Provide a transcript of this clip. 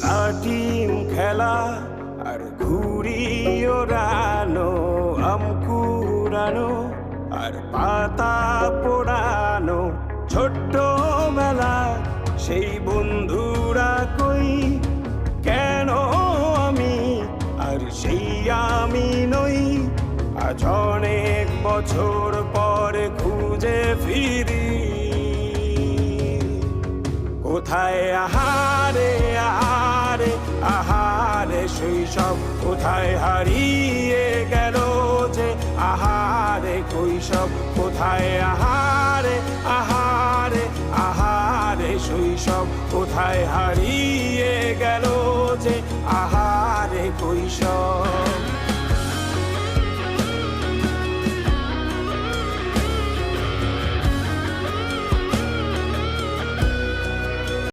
লাটিম খেলা আর ঘুড়ি ওড়ানো, আম কুড়ানো আর পাতা পোড়ানো, ছোট্টবেলা সেই বন্ধুরা কই, কেন আমি আর সেই আমি নই। আজ অনেক বছর পরে খুঁজে ফিরি, কোথায় আহারে আহারে আহারে শৈশব, কোথায় হারিয়ে গেল যে আহারে কৈশব, কোথায় আহারে আহারে আহারে শৈশব, কোথায় হারিয়ে গেল যে আহারে কৈশব।